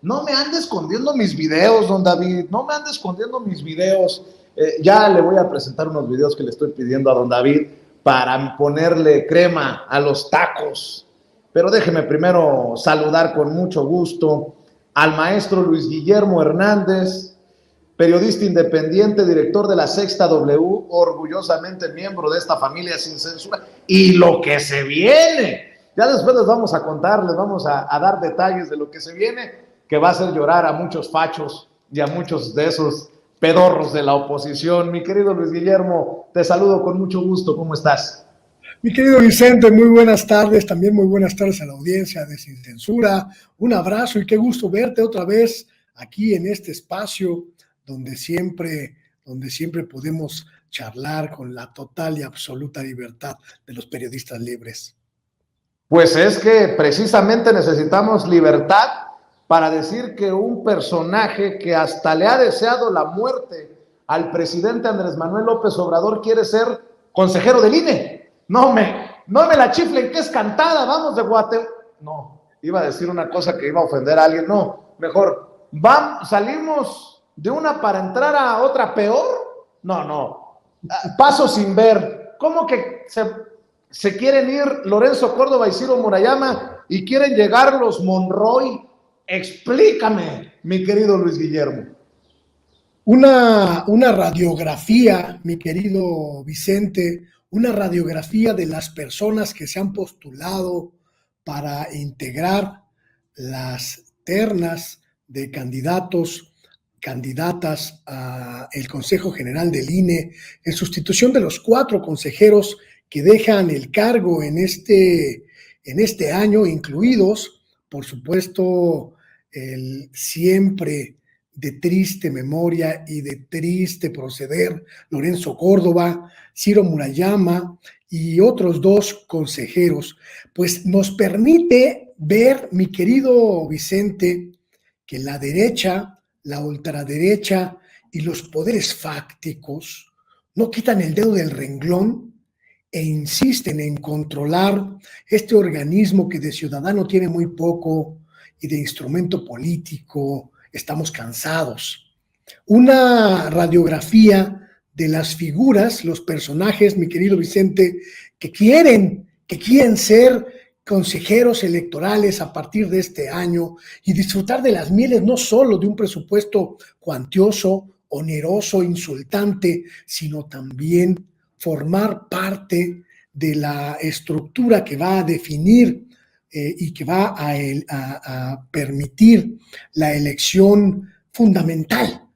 No me ande escondiendo mis videos, don David, no me ande escondiendo mis videos. Ya le voy a presentar unos videos que le estoy pidiendo a don David para ponerle crema a los tacos. Pero déjeme primero saludar con mucho gusto al maestro Luis Guillermo Hernández, periodista independiente, director de La Sexta W, orgullosamente miembro de esta familia sin censura, y lo que se viene. Ya después les vamos a contar, les vamos a dar detalles de lo que se viene, que va a hacer llorar a muchos fachos y a muchos de esos pedorros de la oposición. Mi querido Luis Guillermo, te saludo con mucho gusto, ¿cómo estás? Mi querido Vicente, muy buenas tardes, también muy buenas tardes a la audiencia de Sin Censura. Un abrazo y qué gusto verte otra vez aquí en este espacio donde siempre podemos charlar con la total y absoluta libertad de los periodistas libres. Pues es que precisamente necesitamos libertad para decir que un personaje que hasta le ha deseado la muerte al presidente Andrés Manuel López Obrador quiere ser consejero del INE. No me la chiflen, que es cantada, vamos de Guatemala. No, iba a decir una cosa que iba a ofender a alguien. No, mejor, salimos de una para entrar a otra peor. No, paso sin ver. ¿Cómo que se quieren ir Lorenzo Córdoba y Ciro Murayama y quieren llegar los Monroy? Explícame, mi querido Luis Guillermo. Una radiografía, mi querido Vicente, una radiografía de las personas que se han postulado para integrar las ternas de candidatas al Consejo General del INE, en sustitución de los 4 consejeros que dejan el cargo en este año, incluidos, por supuesto, el siempre de triste memoria y de triste proceder Lorenzo Córdoba, Ciro Murayama y otros 2 consejeros, pues nos permite ver, mi querido Vicente, que la derecha, la ultraderecha y los poderes fácticos no quitan el dedo del renglón e insisten en controlar este organismo que de ciudadano tiene muy poco y de instrumento político estamos cansados. Una radiografía de las figuras, los personajes, mi querido Vicente, que quieren ser consejeros electorales a partir de este año y disfrutar de las mieles no solo de un presupuesto cuantioso, oneroso, insultante, sino también formar parte de la estructura que va a definir y que va a permitir la elección fundamental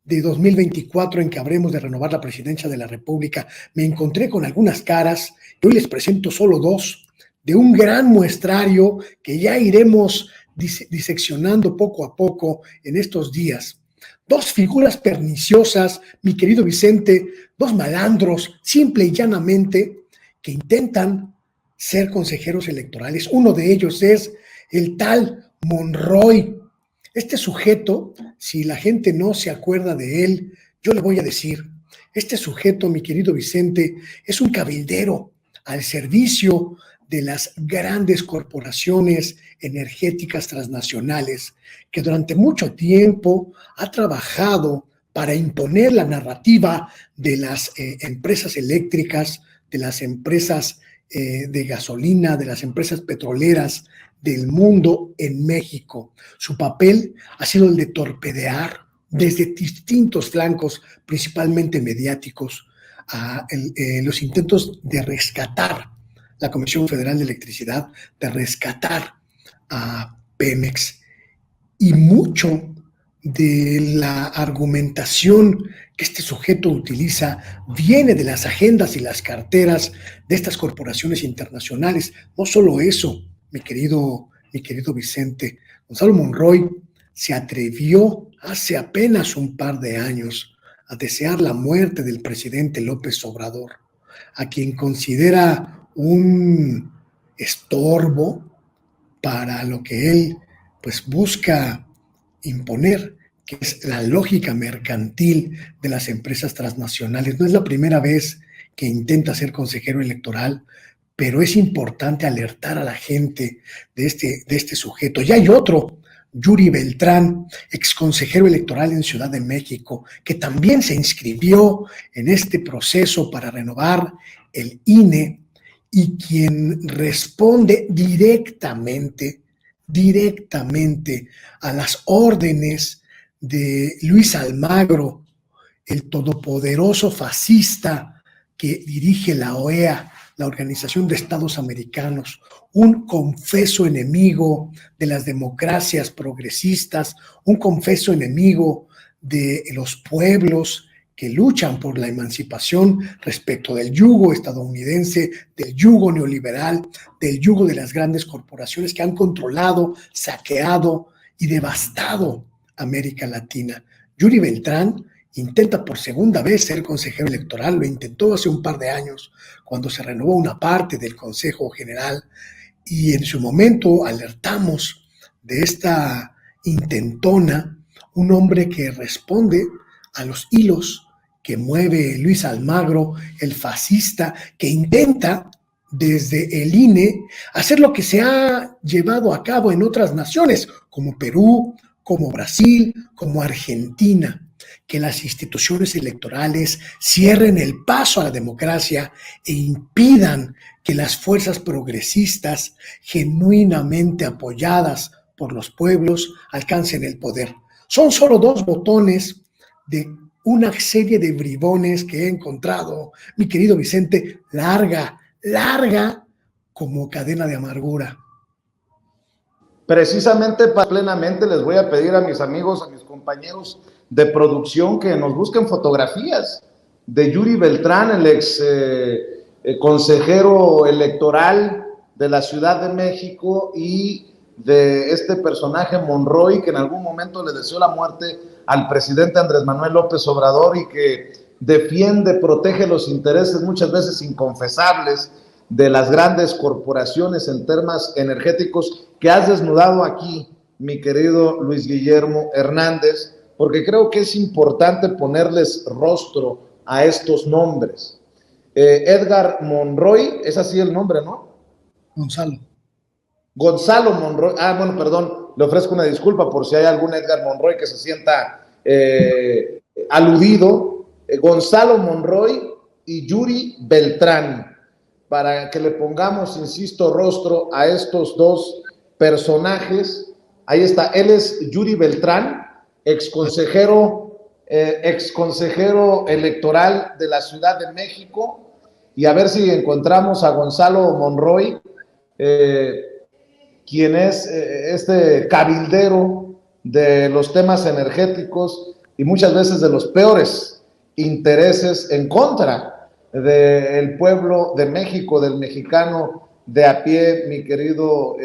de 2024 en que habremos de renovar la presidencia de la República. Me encontré con algunas caras y hoy les presento solo 2 de un gran muestrario que ya iremos diseccionando poco a poco en estos días. 2 figuras perniciosas, mi querido Vicente, 2 malandros, simple y llanamente, que intentan ser consejeros electorales. Uno de ellos es el tal Monroy. Este sujeto, si la gente no se acuerda de él, yo le voy a decir, este sujeto, mi querido Vicente, es un cabildero al servicio de las grandes corporaciones energéticas transnacionales que durante mucho tiempo ha trabajado para imponer la narrativa de las empresas eléctricas, de las empresas de gasolina, de las empresas petroleras del mundo en México. Su papel ha sido el de torpedear desde distintos flancos, principalmente mediáticos, los intentos de rescatar la Comisión Federal de Electricidad, de rescatar a Pemex. Y mucho de la argumentación que este sujeto utiliza viene de las agendas y las carteras de estas corporaciones internacionales. No solo eso, mi querido Vicente, Gonzalo Monroy se atrevió hace apenas un par de años a desear la muerte del presidente López Obrador, a quien considera un estorbo para lo que él pues busca imponer, que es la lógica mercantil de las empresas transnacionales. No es la primera vez que intenta ser consejero electoral, pero es importante alertar a la gente de este sujeto. Y hay otro Yuri Beltrán, exconsejero electoral en Ciudad de México, que también se inscribió en este proceso para renovar el INE y quien responde directamente a las órdenes de Luis Almagro, el todopoderoso fascista que dirige la OEA, la Organización de Estados Americanos, un confeso enemigo de las democracias progresistas, un confeso enemigo de los pueblos que luchan por la emancipación respecto del yugo estadounidense, del yugo neoliberal, del yugo de las grandes corporaciones que han controlado, saqueado y devastado América Latina. Yuri Beltrán intenta por segunda vez ser consejero electoral, lo intentó hace un par de años cuando se renovó una parte del Consejo General y en su momento alertamos de esta intentona, un hombre que responde a los hilos que mueve Luis Almagro, el fascista, que intenta desde el INE hacer lo que se ha llevado a cabo en otras naciones, como Perú, como Brasil, como Argentina, que las instituciones electorales cierren el paso a la democracia e impidan que las fuerzas progresistas, genuinamente apoyadas por los pueblos, alcancen el poder. Son solo 2 botones de una serie de bribones que he encontrado, mi querido Vicente, larga como cadena de amargura. Precisamente, plenamente les voy a pedir a mis amigos, a mis compañeros de producción que nos busquen fotografías de Yuri Beltrán, el ex consejero electoral de la Ciudad de México, y de este personaje Monroy, que en algún momento le deseó la muerte al presidente Andrés Manuel López Obrador y que defiende, protege los intereses muchas veces inconfesables de las grandes corporaciones en temas energéticos, que has desnudado aquí, mi querido Luis Guillermo Hernández, porque creo que es importante ponerles rostro a estos nombres. Edgar Monroy, es así el nombre, ¿no? Gonzalo Monroy, bueno, perdón, le ofrezco una disculpa por si hay algún Edgar Monroy que se sienta aludido. Gonzalo Monroy y Yuri Beltrán, para que le pongamos, insisto, rostro a estos 2 personajes. Ahí está, él es Yuri Beltrán, exconsejero electoral de la Ciudad de México, y a ver si encontramos a Gonzalo Monroy, quien es este cabildero de los temas energéticos y muchas veces de los peores intereses en contra del pueblo de México, del mexicano de a pie, mi querido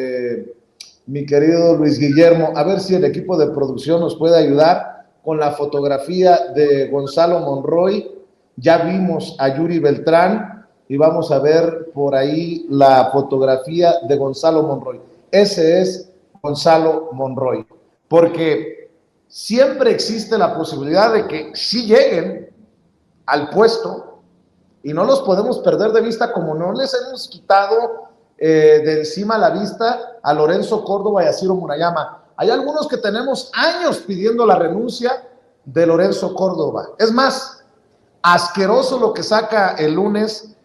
Luis Guillermo. A ver si el equipo de producción nos puede ayudar con la fotografía de Gonzalo Monroy. Ya vimos a Yuri Beltrán y vamos a ver por ahí la fotografía de Gonzalo Monroy. Ese es Gonzalo Monroy, porque siempre existe la posibilidad de que sí lleguen al puesto y no los podemos perder de vista, como no les hemos quitado de encima la vista a Lorenzo Córdoba y a Ciro Murayama. Hay algunos que tenemos años pidiendo la renuncia de Lorenzo Córdoba. Es más, asqueroso lo que saca el lunes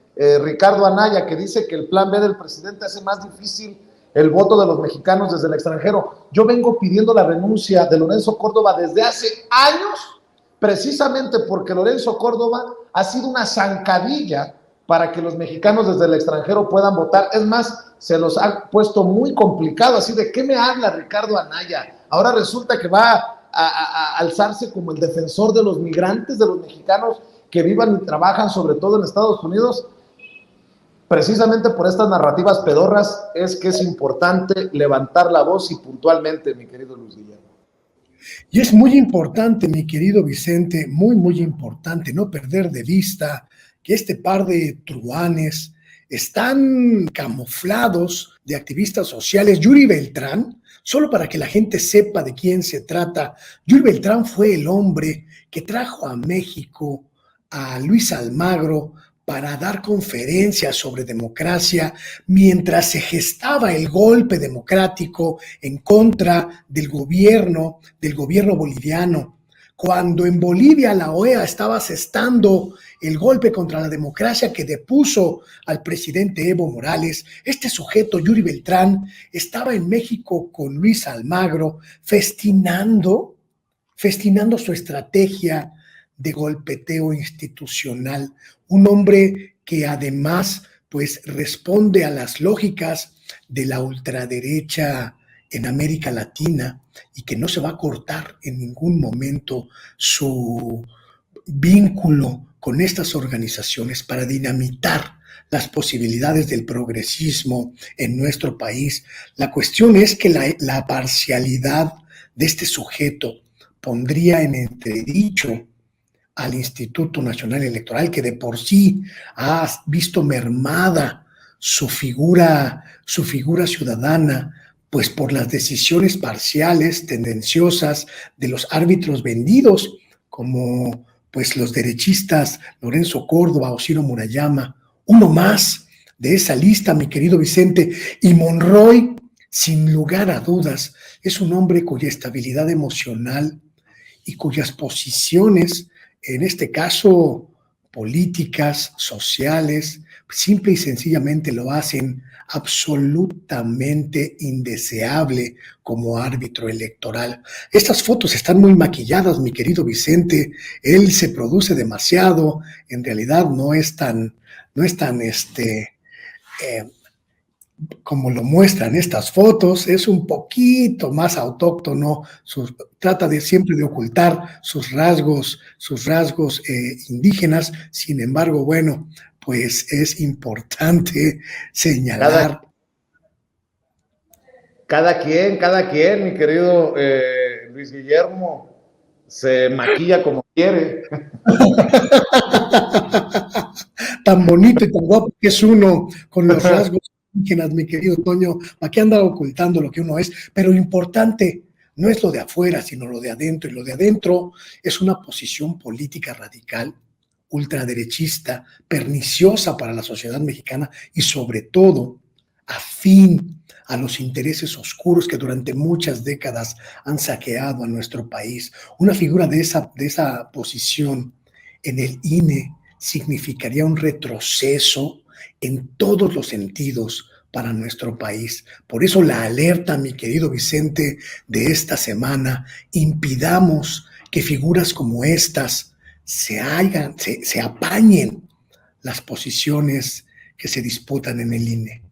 Ricardo Anaya, que dice que el plan B del presidente hace más difícil el voto de los mexicanos desde el extranjero. Yo vengo pidiendo la renuncia de Lorenzo Córdoba desde hace años, precisamente porque Lorenzo Córdoba ha sido una zancadilla para que los mexicanos desde el extranjero puedan votar. Es más, se los ha puesto muy complicado. Así de, ¿qué me habla Ricardo Anaya? Ahora resulta que va a alzarse como el defensor de los migrantes, de los mexicanos que vivan y trabajan sobre todo en Estados Unidos. Precisamente por estas narrativas pedorras es que es importante levantar la voz y puntualmente, mi querido Luis Guillermo. Y es muy importante, mi querido Vicente, muy importante no perder de vista que este par de truanes están camuflados de activistas sociales. Yuri Beltrán, solo para que la gente sepa de quién se trata, Yuri Beltrán fue el hombre que trajo a México a Luis Almagro para dar conferencias sobre democracia mientras se gestaba el golpe democrático en contra del gobierno boliviano. Cuando en Bolivia la OEA estaba asestando el golpe contra la democracia que depuso al presidente Evo Morales, este sujeto, Yuri Beltrán, estaba en México con Luis Almagro festinando su estrategia de golpeteo institucional. Un hombre que además pues responde a las lógicas de la ultraderecha en América Latina y que no se va a cortar en ningún momento su vínculo con estas organizaciones para dinamitar las posibilidades del progresismo en nuestro país. La cuestión es que la parcialidad de este sujeto pondría en entredicho al Instituto Nacional Electoral, que de por sí ha visto mermada su figura ciudadana, pues por las decisiones parciales, tendenciosas de los árbitros vendidos, como pues los derechistas Lorenzo Córdoba o Ciro Murayama. Uno más de esa lista, mi querido Vicente. Y Monroy, sin lugar a dudas, es un hombre cuya estabilidad emocional y cuyas posiciones, en este caso políticas, sociales, simple y sencillamente lo hacen absolutamente indeseable como árbitro electoral. Estas fotos están muy maquilladas, mi querido Vicente. Él se produce demasiado. En realidad no es tan como lo muestran estas fotos, es un poquito más autóctono, trata de siempre de ocultar sus rasgos indígenas. Sin embargo, bueno, pues es importante señalar. Cada quien, mi querido Luis Guillermo, se maquilla como quiere. Tan bonito y tan guapo que es uno con los rasgos indígenas, mi querido Toño. ¿Para qué andar ocultando lo que uno es? Pero lo importante no es lo de afuera, sino lo de adentro. Y lo de adentro es una posición política radical, ultraderechista, perniciosa para la sociedad mexicana y sobre todo afín a los intereses oscuros que durante muchas décadas han saqueado a nuestro país. Una figura de esa posición en el INE significaría un retroceso en todos los sentidos para nuestro país. Por eso la alerta, mi querido Vicente, de esta semana: impidamos que figuras como estas se apañen las posiciones que se disputan en el INE.